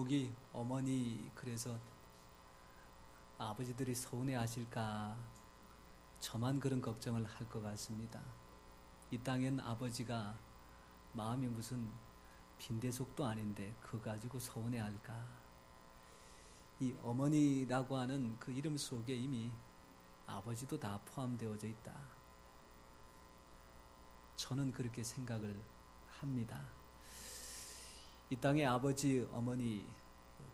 여기 어머니 그래서 아버지들이 서운해 하실까 저만 그런 걱정을 할 것 같습니다. 이 땅엔 아버지가 마음이 무슨 빈대속도 아닌데 그거 가지고 서운해 할까. 이 어머니라고 하는 그 이름 속에 이미 아버지도 다 포함되어져 있다. 저는 그렇게 생각을 합니다. 이 땅의 아버지, 어머니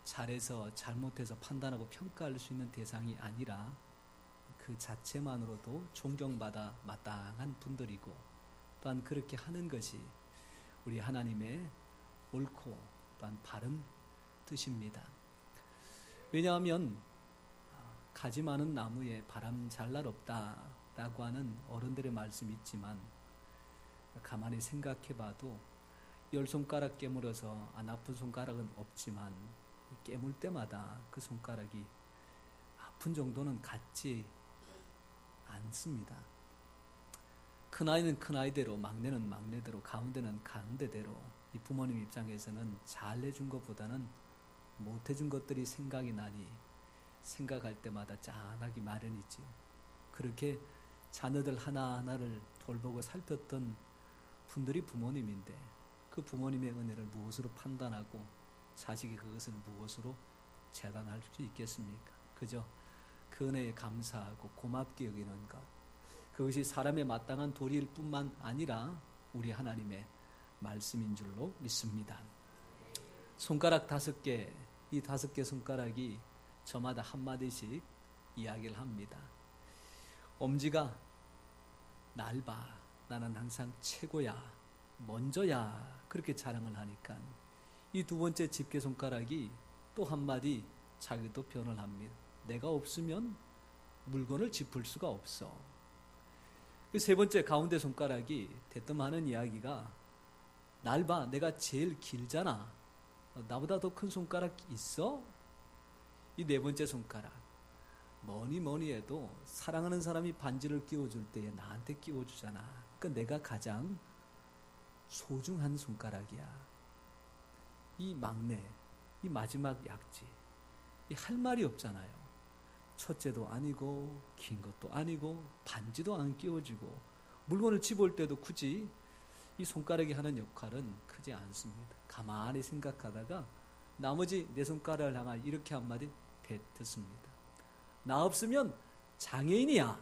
잘해서 잘못해서 판단하고 평가할 수 있는 대상이 아니라 그 자체만으로도 존경받아 마땅한 분들이고 또한 그렇게 하는 것이 우리 하나님의 옳고 또한 바른 뜻입니다. 왜냐하면 가지 많은 나무에 바람 잘 날 없다라고 하는 어른들의 말씀이 있지만 가만히 생각해 봐도 10손가락 깨물어서 안 아픈 손가락은 없지만 깨물 때마다 그 손가락이 아픈 정도는 같지 않습니다. 큰아이는 큰아이대로, 막내는 막내대로, 가운데는 가운데대로 이 부모님 입장에서는 잘 해준 것보다는 못해준 것들이 생각이 나니 생각할 때마다 짠하기 마련이지요. 그렇게 자녀들 하나하나를 돌보고 살폈던 분들이 부모님인데 그 부모님의 은혜를 무엇으로 판단하고 자식이 그것을 무엇으로 재단할 수 있겠습니까? 그저 그 은혜에 감사하고 고맙게 여기는 것, 그것이 사람의 마땅한 도리일 뿐만 아니라 우리 하나님의 말씀인 줄로 믿습니다. 손가락 5개, 이 5개 손가락이 저마다 한마디씩 이야기를 합니다. 엄지가 날 봐, 나는 항상 최고야, 먼저야, 그렇게 자랑을 하니까 이 두 번째 집게손가락이 또 한마디 자기도 변을 합니다. 내가 없으면 물건을 짚을 수가 없어. 그 세 번째 가운데 손가락이 대뜸하는 이야기가 날 봐, 내가 제일 길잖아, 나보다 더 큰 손가락 있어? 이 네 번째 손가락, 뭐니 해도 사랑하는 사람이 반지를 끼워줄 때에 나한테 끼워주잖아. 그러니까 내가 가장 소중한 손가락이야. 이 막내, 이 마지막 약지, 이 할 말이 없잖아요. 첫째도 아니고 긴 것도 아니고 반지도 안 끼워주고 물건을 집어올 때도 굳이 이 손가락이 하는 역할은 크지 않습니다. 가만히 생각하다가 나머지 네 손가락을 향해 이렇게 한마디 뱉었습니다. 나 없으면 장애인이야.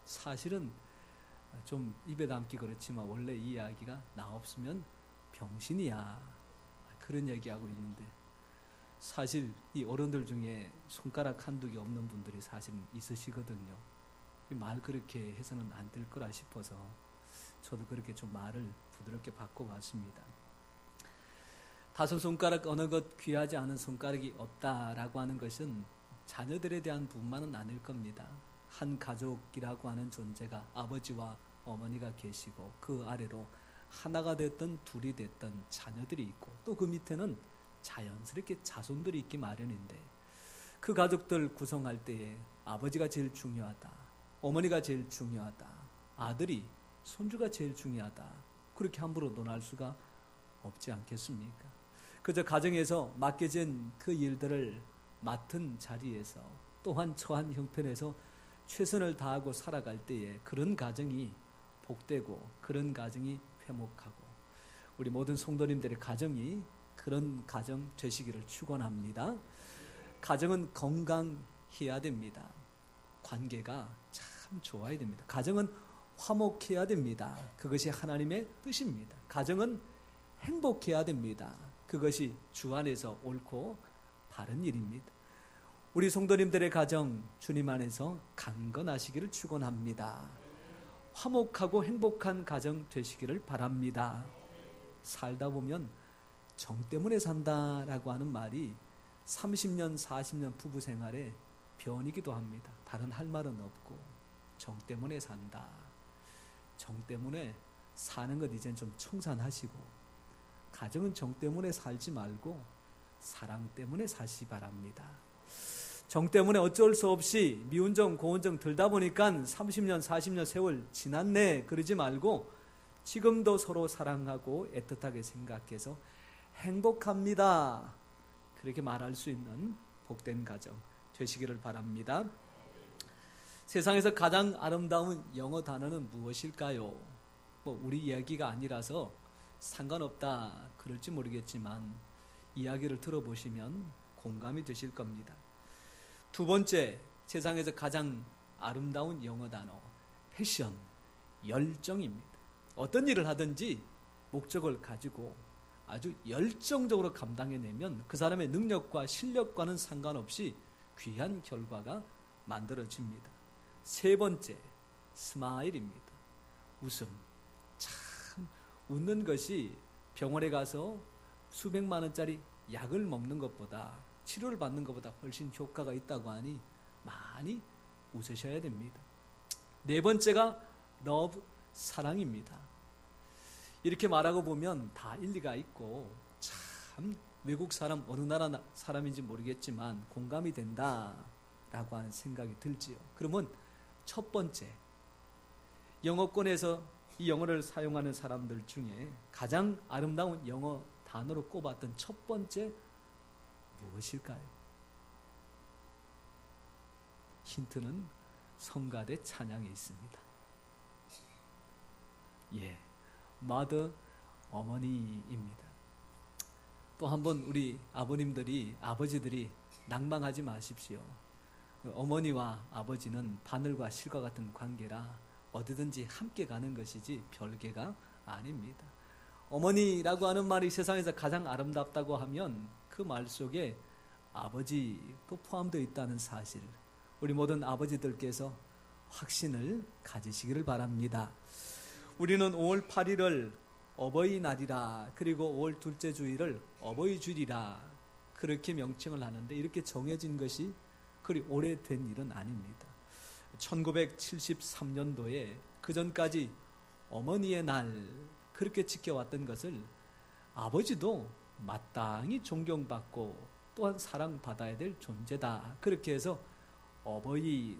사실은 좀 입에 담기 그렇지만 원래 이 이야기가 나 없으면 병신이야, 그런 얘기하고 있는데 사실 이 어른들 중에 손가락 한두 개 없는 분들이 사실은 있으시거든요. 말 그렇게 해서는 안 될 거라 싶어서 저도 그렇게 좀 말을 부드럽게 바꿔봤습니다. 5 손가락 어느 것 귀하지 않은 손가락이 없다라고 하는 것은 자녀들에 대한 분만은 아닐 겁니다. 한 가족이라고 하는 존재가 아버지와 어머니가 계시고 그 아래로 하나가 됐든 둘이 됐든 자녀들이 있고 또 그 밑에는 자연스럽게 자손들이 있기 마련인데 그 가족들 구성할 때에 아버지가 제일 중요하다, 어머니가 제일 중요하다, 아들이 손주가 제일 중요하다, 그렇게 함부로 논할 수가 없지 않겠습니까? 그저 가정에서 맡겨진 그 일들을 맡은 자리에서 또한 처한 형편에서 최선을 다하고 살아갈 때에 그런 가정이 복되고 그런 가정이 회목하고 우리 모든 성도님들의 가정이 그런 가정 되시기를 축원합니다. 가정은 건강해야 됩니다. 관계가 참 좋아야 됩니다. 가정은 화목해야 됩니다. 그것이 하나님의 뜻입니다. 가정은 행복해야 됩니다. 그것이 주 안에서 옳고 바른 일입니다. 우리 성도님들의 가정 주님 안에서 강건하시기를 축원합니다. 화목하고 행복한 가정 되시기를 바랍니다. 살다 보면 정 때문에 산다라고 하는 말이 30년, 40년 부부 생활에 변이기도 합니다. 다른 할 말은 없고 정 때문에 산다. 정 때문에 사는 것 이젠 좀 청산하시고 가정은 정 때문에 살지 말고 사랑 때문에 사시 바랍니다. 정 때문에 어쩔 수 없이 미운정 고운정 들다 보니까 30년 40년 세월 지났네 그러지 말고 지금도 서로 사랑하고 애틋하게 생각해서 행복합니다. 그렇게 말할 수 있는 복된 가정 되시기를 바랍니다. 세상에서 가장 아름다운 영어 단어는 무엇일까요? 우리 이야기가 아니라서 상관없다 그럴지 모르겠지만 이야기를 들어보시면 공감이 되실 겁니다. 두 번째, 세상에서 가장 아름다운 영어 단어 패션, 열정입니다. 어떤 일을 하든지 목적을 가지고 아주 열정적으로 감당해내면 그 사람의 능력과 실력과는 상관없이 귀한 결과가 만들어집니다. 세 번째, 스마일입니다. 웃음. 참 웃는 것이 병원에 가서 수백만 원짜리 약을 먹는 것보다, 치료를 받는 것보다 훨씬 효과가 있다고 하니 많이 웃으셔야 됩니다. 네 번째가 러브, 사랑입니다. 이렇게 말하고 보면 다 일리가 있고 참 외국 사람, 어느 나라 사람인지 모르겠지만 공감이 된다라고 하는 생각이 들지요. 그러면 첫 번째, 영어권에서 이 영어를 사용하는 사람들 중에 가장 아름다운 영어 단어로 꼽았던 첫 번째 무엇일까요? 힌트는 성가대 찬양에 있습니다. Mother, 어머니입니다. 또 한번 우리 아버지들이 낭망하지 마십시오. 어머니와 아버지는 바늘과 실과 같은 관계라 어디든지 함께 가는 것이지 별개가 아닙니다. 어머니라고 하는 말이 세상에서 가장 아름답다고 하면 그 말 속에 아버지도 포함되어 있다는 사실, 우리 모든 아버지들께서 확신을 가지시기를 바랍니다. 우리는 5월 8일을 어버이날이라, 그리고 5월 둘째 주일을 어버이주일이라 그렇게 명칭을 하는데, 이렇게 정해진 것이 그리 오래된 일은 아닙니다. 1973년도에 그 전까지 어머니의 날 그렇게 지켜왔던 것을 아버지도 마땅히 존경받고 또한 사랑받아야 될 존재다, 그렇게 해서 어버이,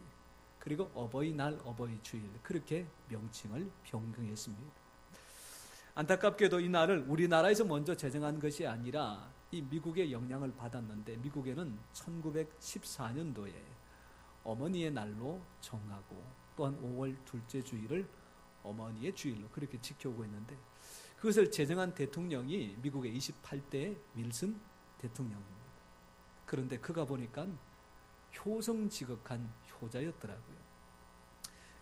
그리고 어버이날, 어버이주일 그렇게 명칭을 변경했습니다. 안타깝게도 이 날을 우리나라에서 먼저 제정한 것이 아니라 이 미국의 영향을 받았는데, 미국에는 1914년도에 어머니의 날로 정하고 또한 5월 둘째 주일을 어머니의 주일로 그렇게 지켜오고 있는데, 그것을 제정한 대통령이 미국의 28대 윌슨 대통령입니다. 그런데 그가 보니까 효성지극한 효자였더라고요.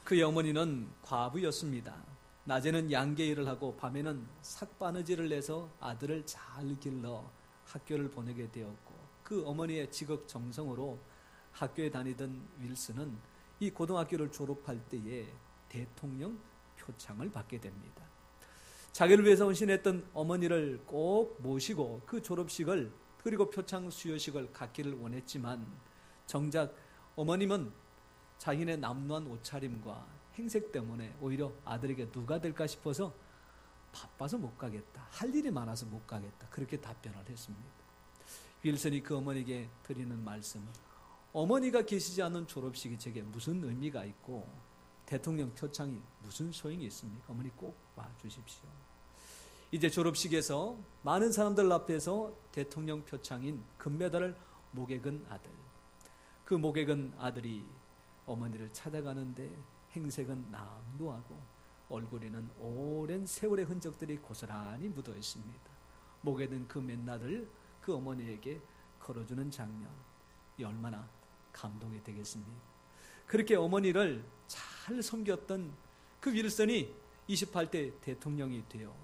그의 어머니는 과부였습니다. 낮에는 양계 일을 하고 밤에는 삭바느질을 내서 아들을 잘 길러 학교를 보내게 되었고, 그 어머니의 지극정성으로 학교에 다니던 윌슨은 이 고등학교를 졸업할 때에 대통령 표창을 받게 됩니다. 자기를 위해서 헌신했던 어머니를 꼭 모시고 그 졸업식을, 그리고 표창 수여식을 갖기를 원했지만 정작 어머님은 자신의 남루한 옷차림과 행색 때문에 오히려 아들에게 누가 될까 싶어서 바빠서 못 가겠다, 할 일이 많아서 못 가겠다, 그렇게 답변을 했습니다. 윌슨이 그 어머니에게 드리는 말씀, 어머니가 계시지 않은 졸업식이 제게 무슨 의미가 있고 대통령 표창이 무슨 소용이 있습니까? 어머니 꼭 와주십시오. 이제 졸업식에서 많은 사람들 앞에서 대통령 표창인 금메달을 목에 건 아들, 그 목에 건 아들이 어머니를 찾아가는데 행색은 남루하고 얼굴에는 오랜 세월의 흔적들이 고스란히 묻어 있습니다. 목에 든 그 맨날을 그 어머니에게 걸어주는 장면, 이 얼마나 감동이 되겠습니까? 그렇게 어머니를 잘 섬겼던 그 윌슨이 28대 대통령이 되어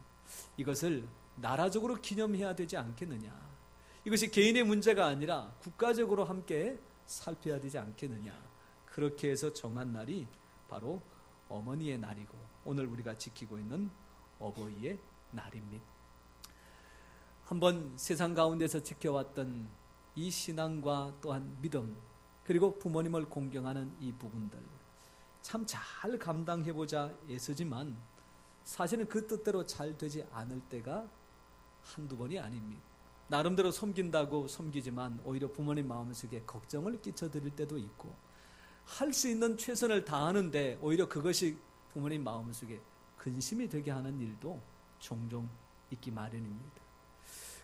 이것을 나라적으로 기념해야 되지 않겠느냐, 이것이 개인의 문제가 아니라 국가적으로 함께 살펴야 되지 않겠느냐, 그렇게 해서 정한 날이 바로 어머니의 날이고 오늘 우리가 지키고 있는 어버이의 날입니다. 한번 세상 가운데서 지켜왔던 이 신앙과 또한 믿음, 그리고 부모님을 공경하는 이 부분들 참 잘 감당해보자 애쓰지만 사실은 그 뜻대로 잘 되지 않을 때가 한두 번이 아닙니다. 나름대로 섬긴다고 섬기지만 오히려 부모님 마음속에 걱정을 끼쳐드릴 때도 있고, 할 수 있는 최선을 다하는데 오히려 그것이 부모님 마음속에 근심이 되게 하는 일도 종종 있기 마련입니다.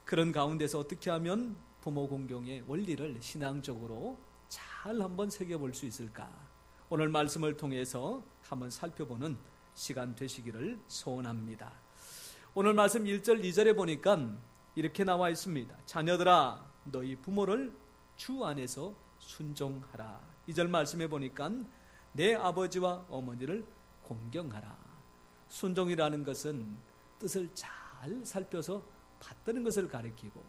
그런 가운데서 어떻게 하면 부모 공경의 원리를 신앙적으로 잘 한번 새겨볼 수 있을까? 오늘 말씀을 통해서 한번 살펴보는 시간 되시기를 소원합니다. 오늘 말씀 1절 2절에 보니까 이렇게 나와 있습니다. 자녀들아 너희 부모를 주 안에서 순종하라. 2절 말씀에 보니까 내 아버지와 어머니를 공경하라. 순종이라는 것은 뜻을 잘 살펴서 받드는 것을 가리키고,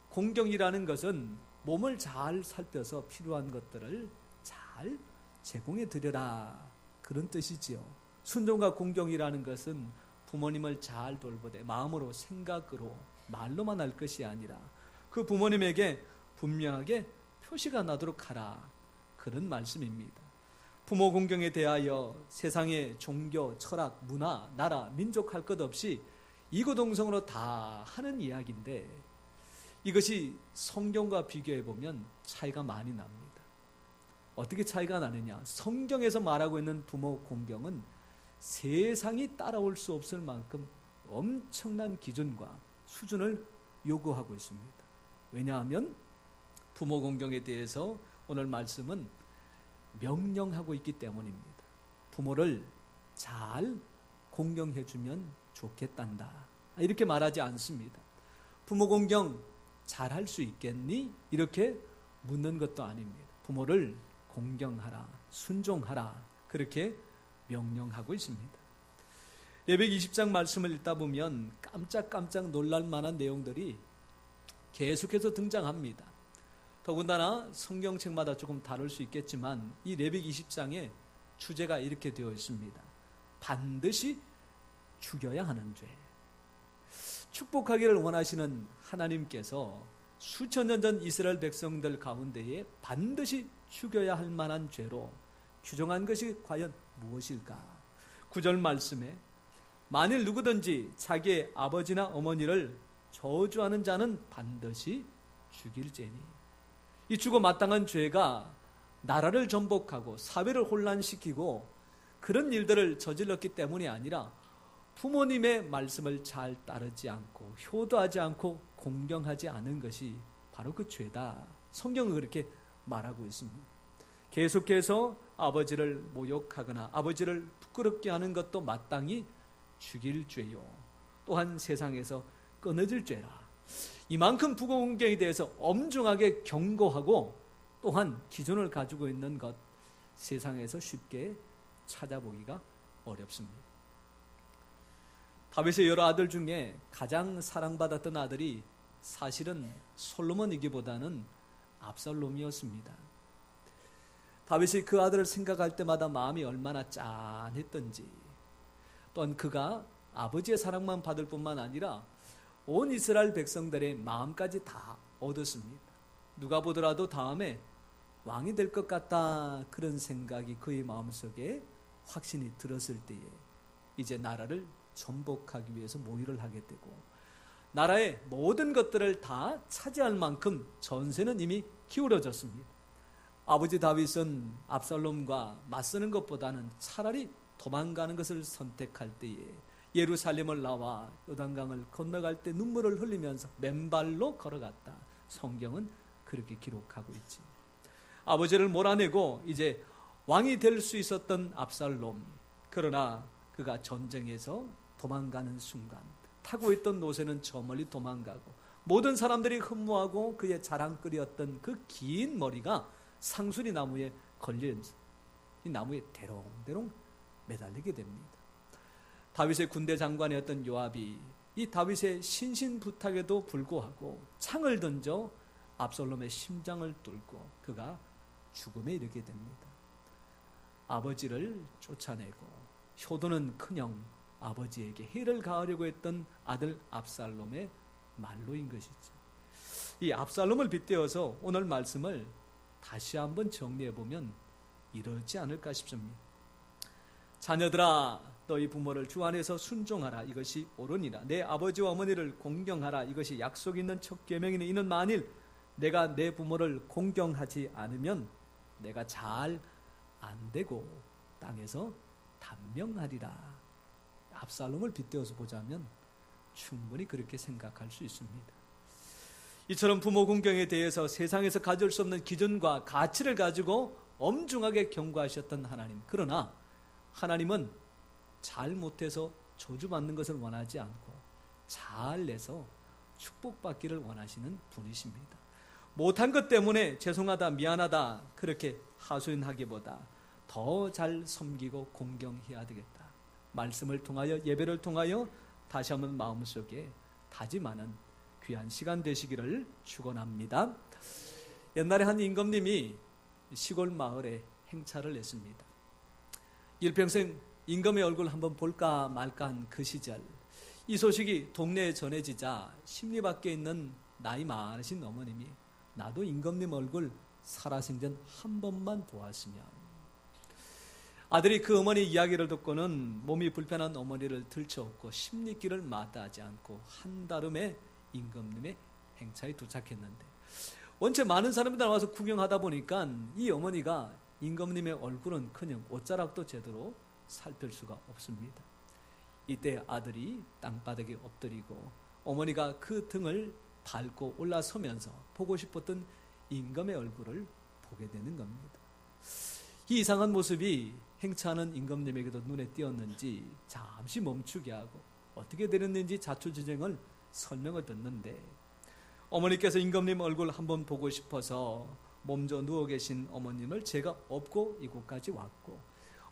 공경이라는 것은 몸을 잘 살펴서 필요한 것들을 잘 제공해 드려라, 그런 뜻이지요. 순종과 공경이라는 것은 부모님을 잘 돌보되 마음으로, 생각으로, 말로만 할 것이 아니라 그 부모님에게 분명하게 표시가 나도록 하라, 그런 말씀입니다. 부모 공경에 대하여 세상의 종교, 철학, 문화, 나라, 민족 할 것 없이 이구동성으로 다 하는 이야기인데, 이것이 성경과 비교해 보면 차이가 많이 납니다. 어떻게 차이가 나느냐? 성경에서 말하고 있는 부모 공경은 세상이 따라올 수 없을 만큼 엄청난 기준과 수준을 요구하고 있습니다. 왜냐하면 부모 공경에 대해서 오늘 말씀은 명령하고 있기 때문입니다. 부모를 잘 공경해주면 좋겠단다, 이렇게 말하지 않습니다. 부모 공경 잘 할 수 있겠니? 이렇게 묻는 것도 아닙니다. 부모를 공경하라, 순종하라, 그렇게 명령하고 있습니다. 레위기 20장 말씀을 읽다 보면 깜짝깜짝 놀랄 만한 내용들이 계속해서 등장합니다. 더군다나 성경책마다 조금 다를 수 있겠지만 이 레위기 20장에 주제가 이렇게 되어 있습니다. 반드시 죽여야 하는 죄. 축복하기를 원하시는 하나님께서 수천 년 전 이스라엘 백성들 가운데에 반드시 죽여야 할 만한 죄로 규정한 것이 과연 무엇일까? 9절 말씀에 만일 누구든지 자기의 아버지나 어머니를 저주하는 자는 반드시 죽일 죄니. 이 죽어 마땅한 죄가 나라를 전복하고 사회를 혼란시키고 그런 일들을 저질렀기 때문이 아니라 부모님의 말씀을 잘 따르지 않고 효도하지 않고 공경하지 않은 것이 바로 그 죄다. 성경은 그렇게 말하고 있습니다. 계속해서 아버지를 모욕하거나 아버지를 부끄럽게 하는 것도 마땅히 죽일 죄요, 또한 세상에서 끊어질 죄라. 이만큼 부모 공경에 대해서 엄중하게 경고하고 또한 기준을 가지고 있는 것, 세상에서 쉽게 찾아보기가 어렵습니다. 다윗의 여러 아들 중에 가장 사랑받았던 아들이 사실은 솔로몬이기보다는 압살롬이었습니다. 다윗이 그 아들을 생각할 때마다 마음이 얼마나 짠했던지, 또한 그가 아버지의 사랑만 받을 뿐만 아니라 온 이스라엘 백성들의 마음까지 다 얻었습니다. 누가 보더라도 다음에 왕이 될 것 같다, 그런 생각이 그의 마음속에 확신이 들었을 때에 이제 나라를 전복하기 위해서 모의를 하게 되고 나라의 모든 것들을 다 차지할 만큼 전세는 이미 기울어졌습니다. 아버지 다윗은 압살롬과 맞서는 것보다는 차라리 도망가는 것을 선택할 때에 예루살렘을 나와 요단강을 건너갈 때 눈물을 흘리면서 맨발로 걸어갔다. 성경은 그렇게 기록하고 있지. 아버지를 몰아내고 이제 왕이 될 수 있었던 압살롬, 그러나 그가 전쟁에서 도망가는 순간 타고 있던 노새는 저 멀리 도망가고 모든 사람들이 흠모하고 그의 자랑거리였던 그 긴 머리가 상수리 나무에 걸려서 이 나무에 대롱대롱 매달리게 됩니다. 다윗의 군대 장관이었던 요압이 이 다윗의 신신부탁에도 불구하고 창을 던져 압살롬의 심장을 뚫고 그가 죽음에 이르게 됩니다. 아버지를 쫓아내고 효도는 커녕 아버지에게 해를 가하려고 했던 아들 압살롬의 말로인 것이죠. 이 압살롬을 빗대어서 오늘 말씀을 다시 한번 정리해 보면 이러지 않을까 싶습니다. 자녀들아 너희 부모를 주 안에서 순종하라, 이것이 옳으니라. 내 아버지와 어머니를 공경하라, 이것이 약속 있는 첫 계명이니 이는 만일 내가 내 부모를 공경하지 않으면 내가 잘 안 되고 땅에서 단명하리라. 압살롬을 빗대어서 보자면 충분히 그렇게 생각할 수 있습니다. 이처럼 부모 공경에 대해서 세상에서 가질 수 없는 기준과 가치를 가지고 엄중하게 경고하셨던 하나님. 그러나 하나님은 잘못해서 저주받는 것을 원하지 않고 잘 내서 축복받기를 원하시는 분이십니다. 못한 것 때문에 죄송하다, 미안하다 그렇게 하소연하기보다 더 잘 섬기고 공경해야 되겠다. 말씀을 통하여, 예배를 통하여 다시 한번 마음속에 다짐하는 귀한 시간 되시기를 축원합니다. 옛날에 한 임금님이 시골 마을에 행차를 했습니다. 일평생 임금의 얼굴 한번 볼까 말까 한 그 시절, 이 소식이 동네에 전해지자 십리 밖에 있는 나이 많으신 어머님이 나도 임금님 얼굴 살아생전 한 번만 보았으면. 아들이 그 어머니 이야기를 듣고는 몸이 불편한 어머니를 들쳐업고 십리길을 마다하지 않고 한달음에 임금님의 행차에 도착했는데, 원체 많은 사람들이 나와서 구경하다 보니까 이 어머니가 임금님의 얼굴은 그냥 옷자락도 제대로 살필 수가 없습니다. 이때 아들이 땅바닥에 엎드리고 어머니가 그 등을 밟고 올라서면서 보고 싶었던 임금의 얼굴을 보게 되는 겁니다. 이 이상한 모습이 행차하는 임금님에게도 눈에 띄었는지 잠시 멈추게 하고 어떻게 되었는지 자초지종을 설명을 듣는데, 어머니께서 임금님 얼굴 한번 보고 싶어서 몸져 누워 계신 어머님을 제가 업고 이곳까지 왔고,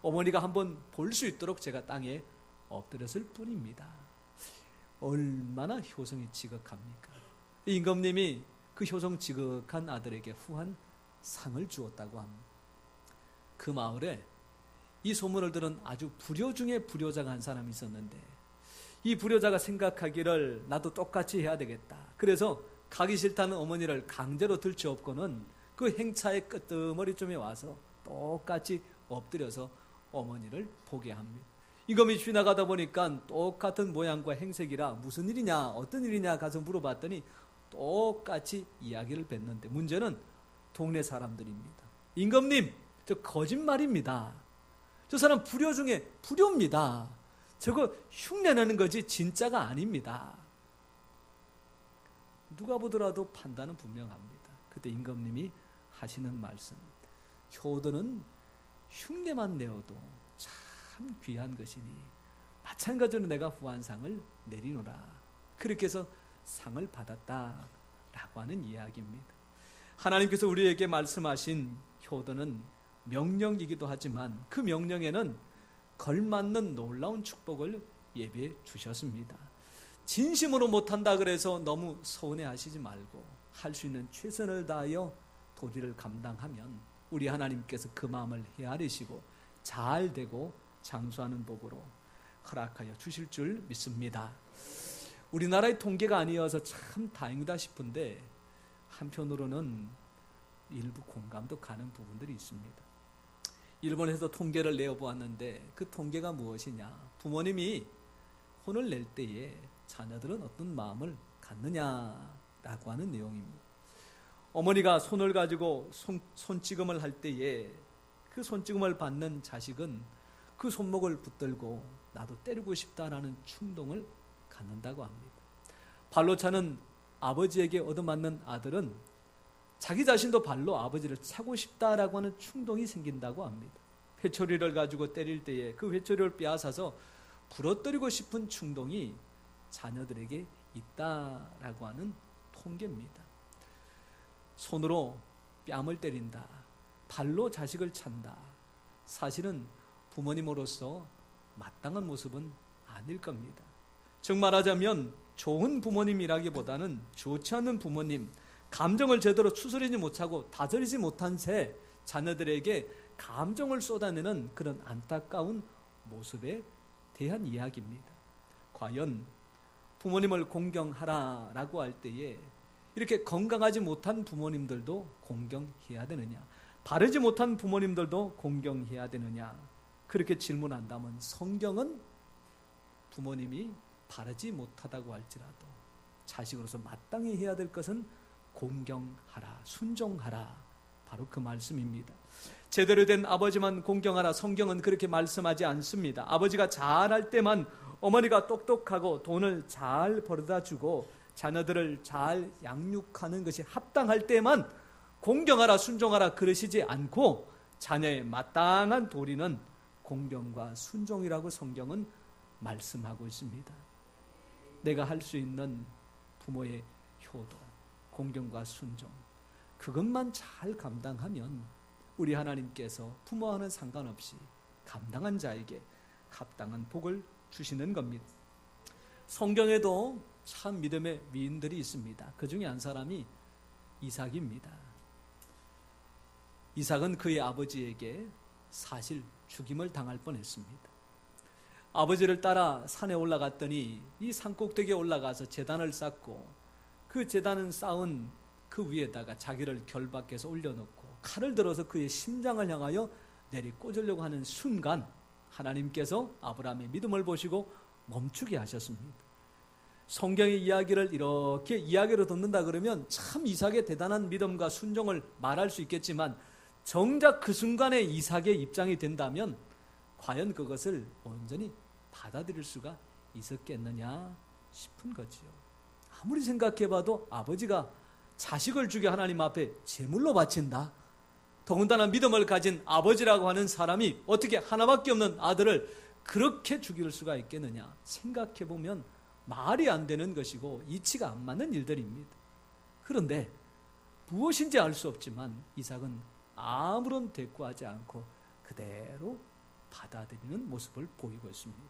어머니가 한번 볼 수 있도록 제가 땅에 엎드렸을 뿐입니다. 얼마나 효성이 지극합니까? 임금님이 그 효성 지극한 아들에게 후한 상을 주었다고 합니다. 그 마을에 이 소문을 들은 아주 불효 중에 불효자가 한 사람이 있었는데, 이 불효자가 생각하기를 나도 똑같이 해야 되겠다. 그래서 가기 싫다는 어머니를 강제로 들쳐업고는 그 행차의 끄트머리쯤에 와서 똑같이 엎드려서 어머니를 보게 합니다. 임금이 지나가다 보니까 똑같은 모양과 행색이라 무슨 일이냐, 어떤 일이냐 가서 물어봤더니 똑같이 이야기를 뱉는데, 문제는 동네 사람들입니다. 임금님, 저 거짓말입니다. 저 사람 불효 중에 불효입니다. 저거 흉내내는 거지 진짜가 아닙니다. 누가 보더라도 판단은 분명합니다. 그때 임금님이 하시는 말씀, 효도는 흉내만 내어도 참 귀한 것이니 마찬가지로 내가 후한상을 내리노라. 그렇게 해서 상을 받았다라고 하는 이야기입니다. 하나님께서 우리에게 말씀하신 효도는 명령이기도 하지만 그 명령에는 걸맞는 놀라운 축복을 예비해 주셨습니다. 진심으로 못한다 그래서 너무 서운해하시지 말고 할 수 있는 최선을 다하여 도리를 감당하면 우리 하나님께서 그 마음을 헤아리시고 잘 되고 장수하는 복으로 허락하여 주실 줄 믿습니다. 우리나라의 통계가 아니어서 참 다행이다 싶은데, 한편으로는 일부 공감도 가는 부분들이 있습니다. 일본에서 통계를 내어보았는데 그 통계가 무엇이냐, 부모님이 혼을 낼 때에 자녀들은 어떤 마음을 갖느냐라고 하는 내용입니다. 어머니가 손을 가지고 손찌검을 할 때에 그 손찌검을 받는 자식은 그 손목을 붙들고 나도 때리고 싶다라는 충동을 갖는다고 합니다. 발로 차는 아버지에게 얻어맞는 아들은 자기 자신도 발로 아버지를 차고 싶다라고 하는 충동이 생긴다고 합니다. 회초리를 가지고 때릴 때에 그 회초리를 빼앗아서 부러뜨리고 싶은 충동이 자녀들에게 있다라고 하는 통계입니다. 손으로 뺨을 때린다, 발로 자식을 찬다, 사실은 부모님으로서 마땅한 모습은 아닐 겁니다. 정말하자면 좋은 부모님이라기보다는 좋지 않은 부모님, 감정을 제대로 추스리지 못하고 다스리지 못한 채 자녀들에게 감정을 쏟아내는 그런 안타까운 모습에 대한 이야기입니다. 과연 부모님을 공경하라라고 할 때에 이렇게 건강하지 못한 부모님들도 공경해야 되느냐, 바르지 못한 부모님들도 공경해야 되느냐, 그렇게 질문한다면 성경은 부모님이 바르지 못하다고 할지라도 자식으로서 마땅히 해야 될 것은 공경하라, 순종하라, 바로 그 말씀입니다. 제대로 된 아버지만 공경하라. 성경은 그렇게 말씀하지 않습니다. 아버지가 잘할 때만, 어머니가 똑똑하고 돈을 잘 벌어다 주고 자녀들을 잘 양육하는 것이 합당할 때만 공경하라, 순종하라 그러시지 않고, 자녀의 마땅한 도리는 공경과 순종이라고 성경은 말씀하고 있습니다. 내가 할 수 있는 부모의 효도, 공경과 순종, 그것만 잘 감당하면 우리 하나님께서 부모와는 상관없이 감당한 자에게 합당한 복을 주시는 겁니다. 성경에도 참 믿음의 위인들이 있습니다. 그 중에 한 사람이 이삭입니다. 이삭은 그의 아버지에게 사실 죽임을 당할 뻔했습니다. 아버지를 따라 산에 올라갔더니 이 산꼭대기에 올라가서 제단을 쌓고, 그 제단은 쌓은 그 위에다가 자기를 결박해서 올려놓고 칼을 들어서 그의 심장을 향하여 내리 꽂으려고 하는 순간 하나님께서 아브라함의 믿음을 보시고 멈추게 하셨습니다. 성경의 이야기를 이렇게 이야기로 듣는다 그러면 참 이삭의 대단한 믿음과 순종을 말할 수 있겠지만, 정작 그 순간에 이삭의 입장이 된다면 과연 그것을 온전히 받아들일 수가 있었겠느냐 싶은 거지요. 아무리 생각해봐도 아버지가 자식을 죽여 하나님 앞에 제물로 바친다. 더군다나 믿음을 가진 아버지라고 하는 사람이 어떻게 하나밖에 없는 아들을 그렇게 죽일 수가 있겠느냐 생각해보면 말이 안 되는 것이고 이치가 안 맞는 일들입니다. 그런데 무엇인지 알 수 없지만 이삭은 아무런 대꾸하지 않고 그대로 받아들이는 모습을 보이고 있습니다.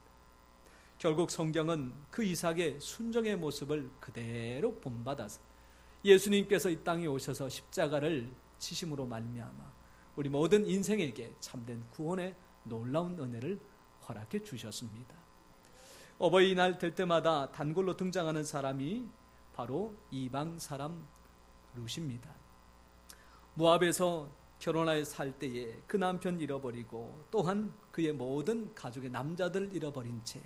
결국 성경은 그 이삭의 순종의 모습을 그대로 본받아서 예수님께서 이 땅에 오셔서 십자가를 지심으로 말미암아 우리 모든 인생에게 참된 구원의 놀라운 은혜를 허락해 주셨습니다. 어버이날 될 때마다 단골로 등장하는 사람이 바로 이방 사람 룻입니다. 모압에서 결혼하여 살 때에 그 남편 잃어버리고 또한 그의 모든 가족의 남자들 잃어버린 채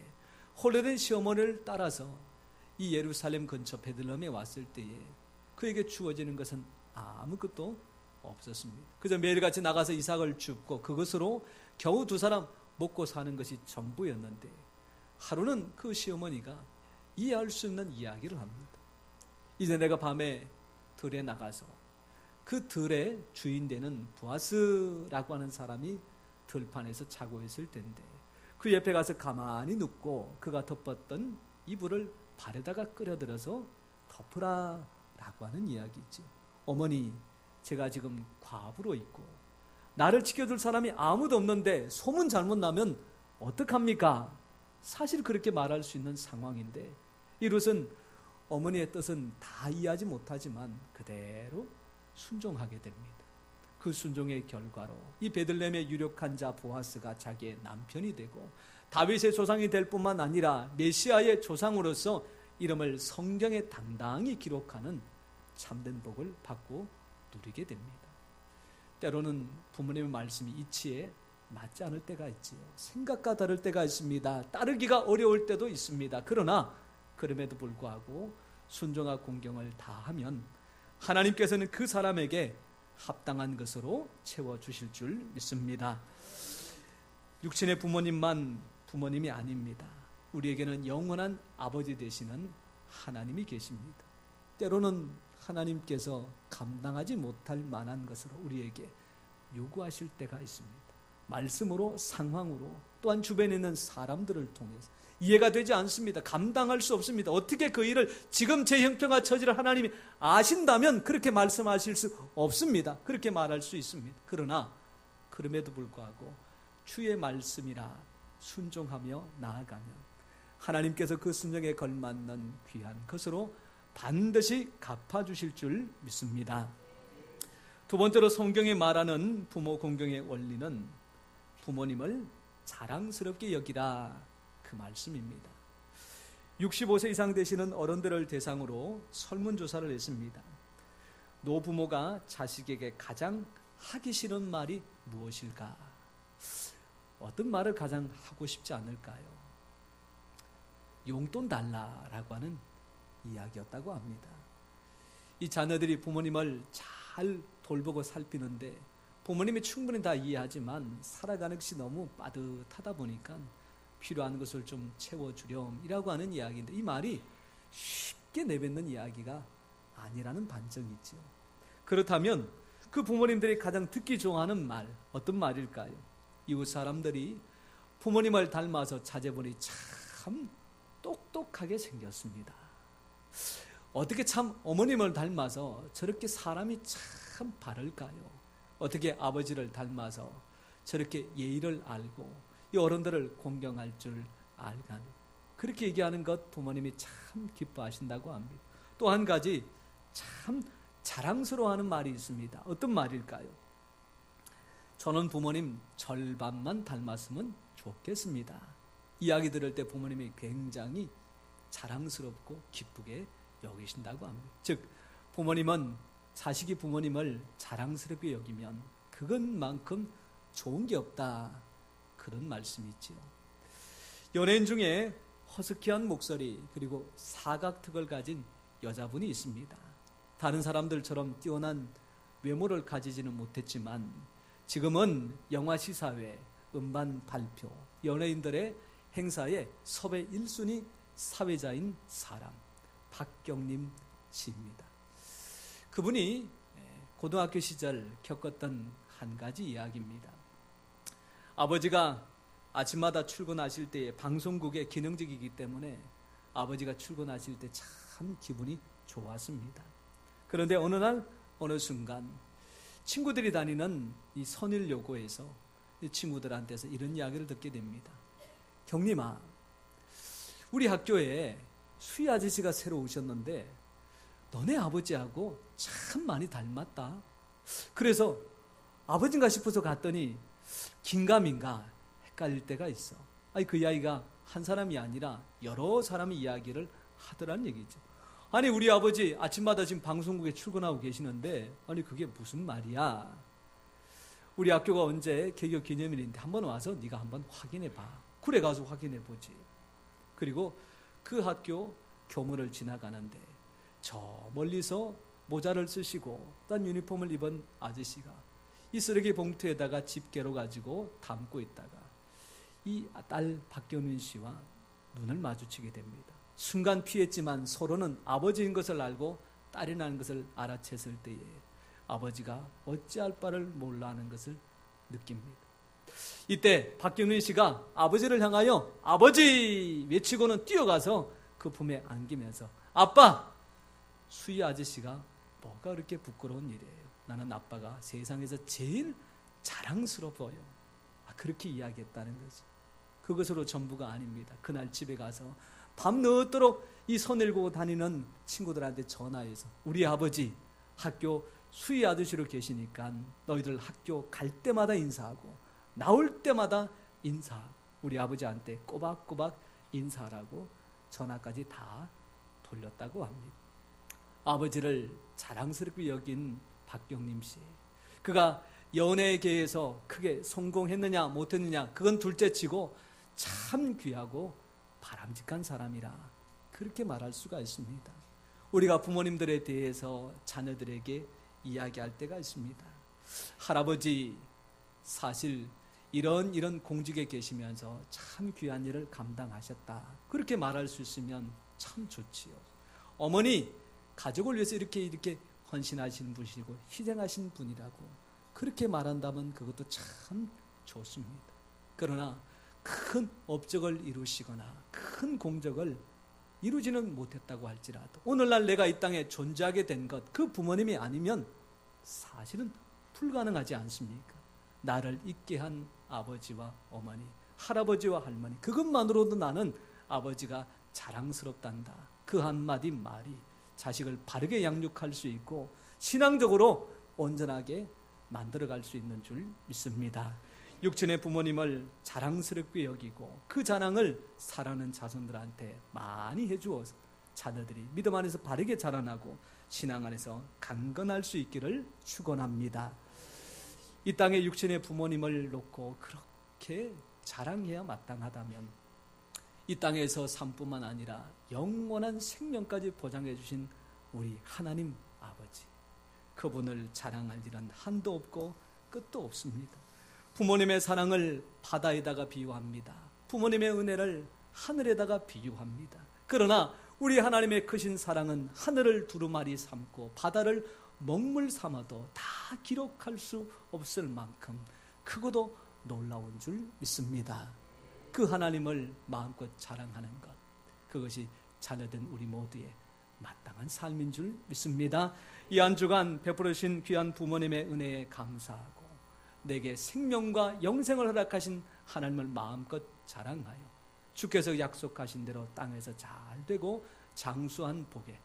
홀로된 시어머니를 따라서 이 예루살렘 근처 베들레헴에 왔을 때에 그에게 주어지는 것은 아무것도 없었습니다. 그저 매일같이 나가서 이삭을 줍고 그것으로 겨우 두 사람 먹고 사는 것이 전부였는데, 하루는 그 시어머니가 이해할 수 있는 이야기를 합니다. 이제 내가 밤에 들에 나가서 그 들의 주인 되는 보아스라고 하는 사람이 들판에서 자고 있을 텐데 그 옆에 가서 가만히 눕고 그가 덮었던 이불을 발에다가 끌어들여서 덮으라 라고 하는 이야기죠. 어머니, 제가 지금 과부로 있고 나를 지켜줄 사람이 아무도 없는데 소문 잘못 나면 어떡합니까? 사실 그렇게 말할 수 있는 상황인데 이 룻은 어머니의 뜻은 다 이해하지 못하지만 그대로 순종하게 됩니다. 그 순종의 결과로 이 베들레헴의 유력한 자 보아스가 자기의 남편이 되고 다윗의 조상이 될 뿐만 아니라 메시아의 조상으로서 이름을 성경에 당당히 기록하는 참된 복을 받고 누리게 됩니다. 때로는 부모님의 말씀이 이치에 맞지 않을 때가 있지요. 생각과 다를 때가 있습니다. 따르기가 어려울 때도 있습니다. 그러나 그럼에도 불구하고 순종과 공경을 다하면 하나님께서는 그 사람에게 합당한 것으로 채워주실 줄 믿습니다. 육신의 부모님만 부모님이 아닙니다. 우리에게는 영원한 아버지 되시는 하나님이 계십니다. 때로는 하나님께서 감당하지 못할 만한 것으로 우리에게 요구하실 때가 있습니다. 말씀으로, 상황으로, 또한 주변에 있는 사람들을 통해서 이해가 되지 않습니다. 감당할 수 없습니다. 어떻게 그 일을 지금 제 형편과 처지를 하나님이 아신다면 그렇게 말씀하실 수 없습니다. 그렇게 말할 수 있습니다. 그러나 그럼에도 불구하고 주의 말씀이라 순종하며 나아가면 하나님께서 그 순종에 걸맞는 귀한 것으로 반드시 갚아주실 줄 믿습니다. 두 번째로 성경이 말하는 부모 공경의 원리는 부모님을 자랑스럽게 여기라, 그 말씀입니다. 65세 이상 되시는 어른들을 대상으로 설문조사를 했습니다. 노부모가 자식에게 가장 하기 싫은 말이 무엇일까? 어떤 말을 가장 하고 싶지 않을까요? 용돈 달라라고 하는 이야기였다고 합니다. 이 자녀들이 부모님을 잘 돌보고 살피는데 부모님이 충분히 다 이해하지만 살아가는 것이 너무 빠듯하다 보니까 필요한 것을 좀 채워주렴이라고 하는 이야기인데, 이 말이 쉽게 내뱉는 이야기가 아니라는 반증이 있죠. 그렇다면 그 부모님들이 가장 듣기 좋아하는 말, 어떤 말일까요? 이웃 사람들이 부모님을 닮아서 자제분이 참 똑똑하게 생겼습니다. 어떻게 참 어머님을 닮아서 저렇게 사람이 참 바를까요? 어떻게 아버지를 닮아서 저렇게 예의를 알고 이 어른들을 공경할 줄 알까요? 그렇게 얘기하는 것 부모님이 참 기뻐하신다고 합니다. 또 한 가지 참 자랑스러워하는 말이 있습니다. 어떤 말일까요? 저는 부모님 절반만 닮았으면 좋겠습니다. 이야기 들을 때 부모님이 굉장히 자랑스럽고 기쁘게 여기신다고 합니다. 즉 부모님은 자식이 부모님을 자랑스럽게 여기면 그것만큼 좋은 게 없다, 그런 말씀이지요. 연예인 중에 허스키한 목소리 그리고 사각턱을 가진 여자분이 있습니다. 다른 사람들처럼 뛰어난 외모를 가지지는 못했지만 지금은 영화 시사회, 음반 발표, 연예인들의 행사에 섭외 1순위 사회자인 사람, 박경림 씨입니다. 그분이 고등학교 시절 겪었던 한 가지 이야기입니다. 아버지가 아침마다 출근하실 때에 방송국의 기능직이기 때문에 아버지가 출근하실 때 참 기분이 좋았습니다. 그런데 어느 날 어느 순간 친구들이 다니는 이 선일여고에서 이 친구들한테서 이런 이야기를 듣게 됩니다. 경림아, 우리 학교에 수희 아저씨가 새로 오셨는데 너네 아버지하고 참 많이 닮았다. 그래서 아버지인가 싶어서 갔더니 긴가민가 헷갈릴 때가 있어. 아니 그 이야기가 한 사람이 아니라 여러 사람이 이야기를 하더란 얘기죠. 아니 우리 아버지 아침마다 지금 방송국에 출근하고 계시는데 아니 그게 무슨 말이야. 우리 학교가 언제 개교 기념일인데 한번 와서 네가 한번 확인해봐. 그래 가서 확인해보지. 그리고 그 학교 교문을 지나가는데 저 멀리서 모자를 쓰시고 딴 유니폼을 입은 아저씨가 이 쓰레기 봉투에다가 집게로 가지고 담고 있다가 이 딸 박경민 씨와 눈을 마주치게 됩니다. 순간 피했지만 서로는 아버지인 것을 알고 딸이라는 것을 알아챘을 때에 아버지가 어찌할 바를 몰라 하는 것을 느낍니다. 이때 박경민 씨가 아버지를 향하여 아버지 외치고는 뛰어가서 그 품에 안기면서 아빠! 수희 아저씨가 뭐가 그렇게 부끄러운 일이에요. 나는 아빠가 세상에서 제일 자랑스러워요. 그렇게 이야기했다는 거죠. 그것으로 전부가 아닙니다. 그날 집에 가서 밤늦도록 이 선일고 다니는 친구들한테 전화해서 우리 아버지 학교 수희 아저씨로 계시니까 너희들 학교 갈 때마다 인사하고 나올 때마다 인사, 우리 아버지한테 꼬박꼬박 인사하라고 전화까지 다 돌렸다고 합니다. 아버지를 자랑스럽게 여긴 박경림 씨, 그가 연예계에서 크게 성공했느냐 못했느냐 그건 둘째치고 참 귀하고 바람직한 사람이라 그렇게 말할 수가 있습니다. 우리가 부모님들에 대해서 자녀들에게 이야기할 때가 있습니다. 할아버지 사실 이런 공직에 계시면서 참 귀한 일을 감당하셨다. 그렇게 말할 수 있으면 참 좋지요. 어머니 가족을 위해서 이렇게 헌신하신 분이시고 희생하신 분이라고 그렇게 말한다면 그것도 참 좋습니다. 그러나 큰 업적을 이루시거나 큰 공적을 이루지는 못했다고 할지라도 오늘날 내가 이 땅에 존재하게 된 것, 그 부모님이 아니면 사실은 불가능하지 않습니까? 나를 있게 한 아버지와 어머니, 할아버지와 할머니, 그것만으로도 나는 아버지가 자랑스럽단다. 그 한마디 말이 자식을 바르게 양육할 수 있고 신앙적으로 온전하게 만들어갈 수 있는 줄 믿습니다. 육친의 부모님을 자랑스럽게 여기고 그 자랑을 사랑하는 자손들한테 많이 해주어서 자녀들이 믿음 안에서 바르게 자라나고 신앙 안에서 강건할 수 있기를 축원합니다. 이 땅에 육친의 부모님을 놓고 그렇게 자랑해야 마땅하다면 이 땅에서 삶뿐만 아니라 영원한 생명까지 보장해 주신 우리 하나님 아버지, 그분을 자랑할 일은 한도 없고 끝도 없습니다. 부모님의 사랑을 바다에다가 비유합니다. 부모님의 은혜를 하늘에다가 비유합니다. 그러나 우리 하나님의 크신 사랑은 하늘을 두루마리 삼고 바다를 먹물 삼아도 다 기록할 수 없을 만큼 크고도 놀라운 줄 믿습니다. 그 하나님을 마음껏 자랑하는 것, 그것이 자녀된 우리 모두의 마땅한 삶인 줄 믿습니다. 이 한 주간 베풀으신 귀한 부모님의 은혜에 감사하고 내게 생명과 영생을 허락하신 하나님을 마음껏 자랑하여 주께서 약속하신 대로 땅에서 잘 되고 장수한 복의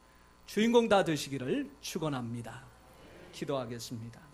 주인공 다 되시기를 축원합니다. 기도하겠습니다.